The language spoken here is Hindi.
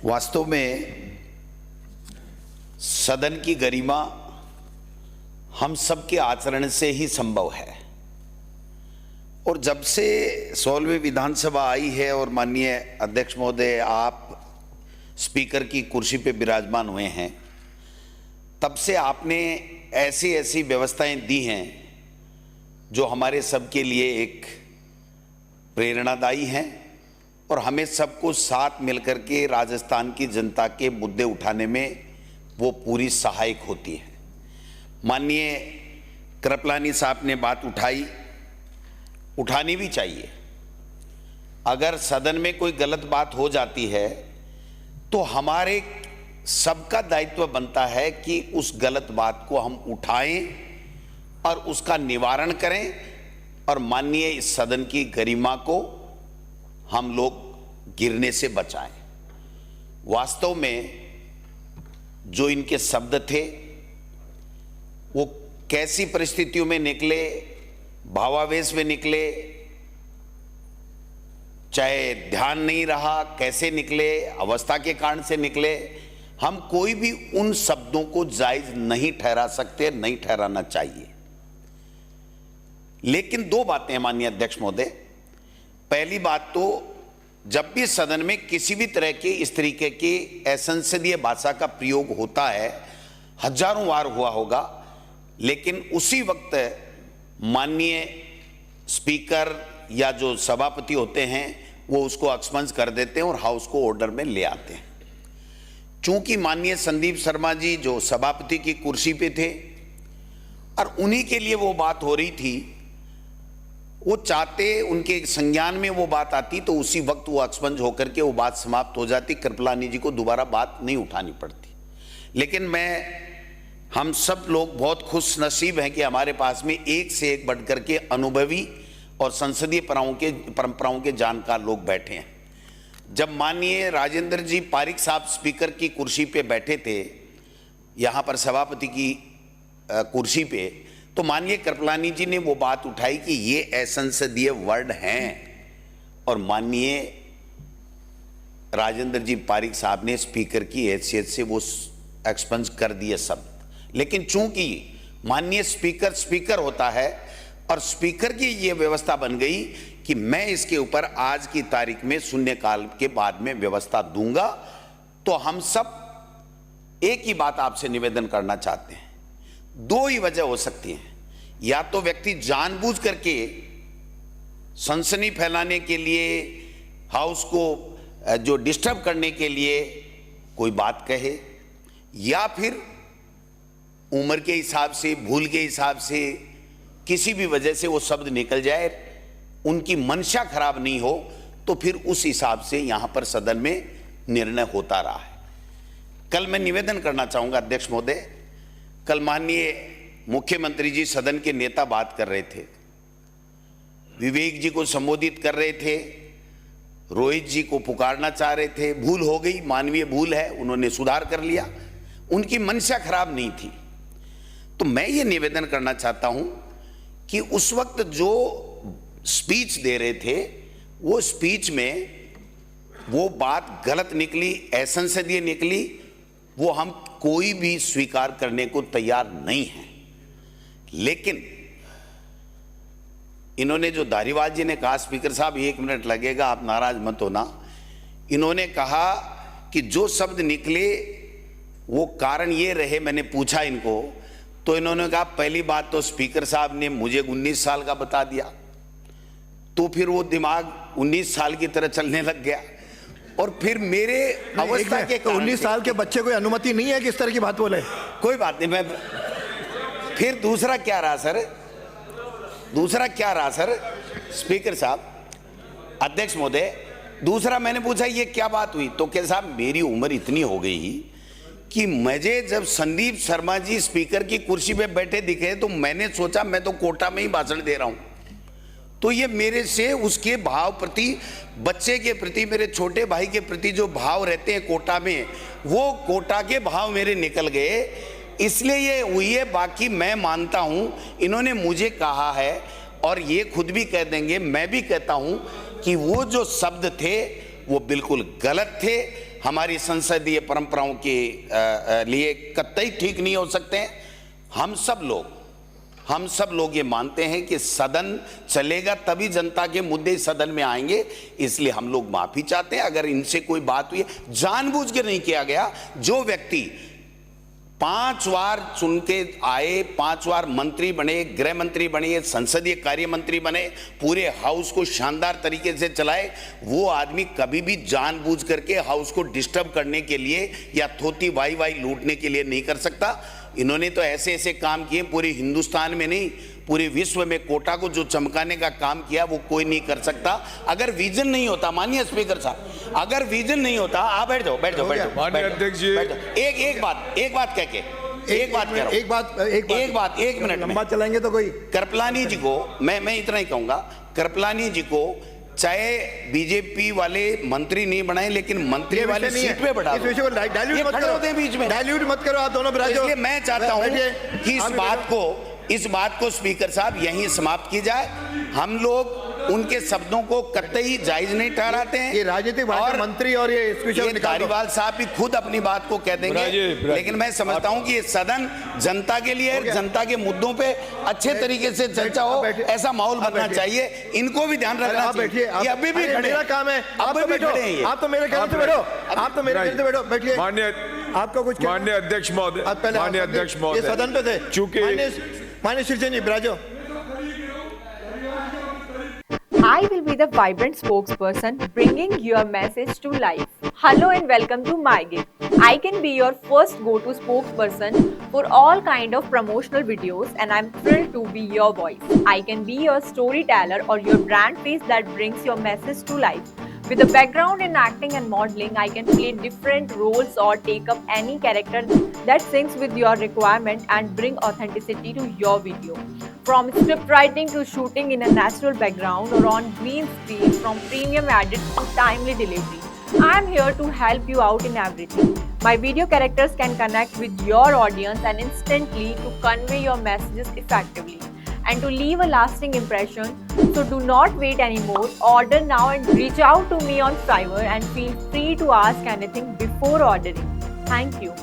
वास्तव में सदन की गरिमा हम सबके आचरण से ही संभव है। और जब से 16वीं विधानसभा आई है और माननीय अध्यक्ष महोदय आप स्पीकर की कुर्सी पे विराजमान हुए हैं, तब से आपने ऐसी ऐसी व्यवस्थाएं दी हैं जो हमारे सबके लिए एक प्रेरणादायी हैं और हमें सबको साथ मिलकर के राजस्थान की जनता के मुद्दे उठाने में वो पूरी सहायक होती है। माननीय कृपलानी साहब ने बात उठानी भी चाहिए। अगर सदन में कोई गलत बात हो जाती है तो हमारे सबका दायित्व बनता है कि उस गलत बात को हम उठाएं और उसका निवारण करें और माननीय इस सदन की गरिमा को हम लोग गिरने से बचाएं। वास्तव में जो इनके शब्द थे वो कैसी परिस्थितियों में निकले, भावावेश में निकले, चाहे ध्यान नहीं रहा, कैसे निकले, अवस्था के कारण से निकले, हम कोई भी उन शब्दों को जायज नहीं ठहरा सकते, नहीं ठहराना चाहिए। लेकिन दो बातें हैं माननीय अध्यक्ष महोदय। पहली बात तो जब भी सदन में किसी भी तरह की इस तरीके की असंसदीय भाषा का प्रयोग होता है, हजारों बार हुआ होगा, लेकिन उसी वक्त माननीय स्पीकर या जो सभापति होते हैं वो उसको अक्समंज कर देते हैं और हाउस को ऑर्डर में ले आते हैं। चूंकि माननीय संदीप शर्मा जी जो सभापति की कुर्सी पे थे और उन्हीं के लिए वो बात हो रही थी, वो चाहते उनके संज्ञान में वो बात आती तो उसी वक्त वो अक्समंज होकर के वो बात समाप्त हो जाती, कृपलानी जी को दोबारा बात नहीं उठानी पड़ती। लेकिन हम सब लोग बहुत खुश नसीब हैं कि हमारे पास में एक से एक बढ़कर के अनुभवी और संसदीय परंपराओं के जानकार लोग बैठे हैं। जब माननीय राजेंद्र जी पारिक साहब स्पीकर की कुर्सी पे बैठे थे, यहाँ पर सभापति की कुर्सी पे, तो माननीय कृपलानी जी ने वो बात उठाई कि ये असंसदीय वर्ड हैं और माननीय राजेंद्र जी पारिक साहब ने स्पीकर की हैसियत से वो एक्सपंज कर दिए शब्द। लेकिन चूंकि माननीय स्पीकर होता है और स्पीकर की ये व्यवस्था बन गई कि मैं इसके ऊपर आज की तारीख में शून्यकाल के बाद में व्यवस्था दूंगा, तो हम सब एक ही बात आपसे निवेदन करना चाहते हैं। दो ही वजह हो सकती हैं, या तो व्यक्ति जानबूझ करके सनसनी फैलाने के लिए, हाउस को जो डिस्टर्ब करने के लिए कोई बात कहे, या फिर उम्र के हिसाब से, भूल के हिसाब से, किसी भी वजह से वो शब्द निकल जाए, उनकी मंशा खराब नहीं हो, तो फिर उस हिसाब से यहां पर सदन में निर्णय होता रहा है। कल मैं निवेदन करना चाहूंगा अध्यक्ष महोदय, कल माननीय मुख्यमंत्री जी सदन के नेता बात कर रहे थे, विवेक जी को संबोधित कर रहे थे, रोहित जी को पुकारना चाह रहे थे, भूल हो गई, मानवीय भूल है, उन्होंने सुधार कर लिया, उनकी मंशा खराब नहीं थी। तो मैं ये निवेदन करना चाहता हूं कि उस वक्त जो स्पीच दे रहे थे वो स्पीच में वो बात गलत निकली, असंसदीय निकली, वो हम कोई भी स्वीकार करने को तैयार नहीं हैं। लेकिन इन्होंने जो धारीवाल जी ने कहा, स्पीकर साहब 1 मिनट लगेगा, आप नाराज मत होना, इन्होंने कहा कि जो शब्द निकले वो कारण ये रहे, मैंने पूछा इनको तो इन्होंने कहा पहली बात तो स्पीकर साहब ने मुझे 19 साल का बता दिया, तो फिर वो दिमाग 19 साल की तरह चलने लग गया और फिर मेरे अवस्था के तो 19 साल के बच्चे को अनुमति नहीं है कि इस तरह की बात बोले। कोई बात नहीं, मैं फिर दूसरा क्या रहा सर, स्पीकर साहब, अध्यक्ष महोदय, दूसरा मैंने पूछा ये क्या बात हुई, तो क्या साहब मेरी उम्र इतनी हो गई कि मुझे जब संदीप शर्मा जी स्पीकर की कुर्सी पे बैठे दिखे तो मैंने सोचा मैं तो कोटा में ही भाषण दे रहा हूं, तो ये मेरे से उसके भाव प्रति, बच्चे के प्रति, मेरे छोटे भाई के प्रति जो भाव रहते हैं कोटा में, वो कोटा के भाव मेरे निकल गए, इसलिए ये हुई है। बाकी मैं मानता हूं इन्होंने मुझे कहा है और ये खुद भी कह देंगे, मैं भी कहता हूं कि वो जो शब्द थे वो बिल्कुल गलत थे। हमारी संसदीय परंपराओं के लिए कतई ठीक नहीं हो सकते हैं। हम सब लोग ये मानते हैं कि सदन चलेगा तभी जनता के मुद्दे सदन में आएंगे, इसलिए हम लोग माफी चाहते हैं अगर इनसे कोई बात हुई है। जानबूझ के नहीं किया गया। जो व्यक्ति 5 बार चुन के आए, 5 बार मंत्री बने, गृह मंत्री बने, संसदीय कार्य मंत्री बने, पूरे हाउस को शानदार तरीके से चलाए, वो आदमी कभी भी जानबूझ करके हाउस को डिस्टर्ब करने के लिए या थोती वाई लूटने के लिए नहीं कर सकता। इन्होंने तो ऐसे ऐसे काम किए, पूरे हिंदुस्तान में नहीं पूरे विश्व में कोटा को जो चमकाने का काम किया वो कोई नहीं कर सकता। अगर विजन नहीं होता, माननीय स्पीकर साहब, अगर विजन नहीं होता, आप बैठ जाओ। माननीय अध्यक्ष जी, एक बात कह के एक मिनट लंबा चलाएंगे तो कोई। कृपलानी जी को मैं इतना ही कहूंगा, कृपलानी जी को चाहे बीजेपी वाले मंत्री नहीं बनाए, लेकिन मंत्री वाले सीट पे बढ़ा दो। इस विषय को डाइल्यूट मत करो आप दोनों विराजो। इसलिए मैं चाहता हूं कि इस बात को स्पीकर साहब यहीं समाप्त की जाए। हम लोग उनके शब्दों को कतई जायज नहीं ठहराते हैं। ये राजनीतिक भाषा मंत्री और ये धारीवाल साहब भी खुद अपनी बात को कह देंगे, लेकिन मैं समझता हूं कि ये सदन जनता के लिए, जनता के मुद्दों पे अच्छे तरीके से चर्चा हो, ऐसा माहौल बनना चाहिए। इनको भी ध्यान रखना चाहिए। ये अभी भी मेरा काम है, आप तो बैठो, आप तो मेरे कहने से बैठो, आप तो मेरे कहने से बैठो, बैठिए। आपको कुछ माननीय अध्यक्ष महोदय, सदन पे थे, चूंकि माननीय शिवसेन जी विराजो। I will be the vibrant spokesperson bringing your message to life. Hello and welcome to MyGig. I can be your first go-to spokesperson for all kind of promotional videos and I'm thrilled to be your voice. I can be your storyteller or your brand face that brings your message to life. With a background in acting and modeling, I can play different roles or take up any character that syncs with your requirement and bring authenticity to your video. From script writing to shooting in a natural background or on green screen, from premium edits to timely delivery, I am here to help you out in everything. My video characters can connect with your audience and instantly to convey your messages effectively and to leave a lasting impression. So do not wait anymore. Order now and reach out to me on Fiverr and feel free to ask anything before ordering. Thank you.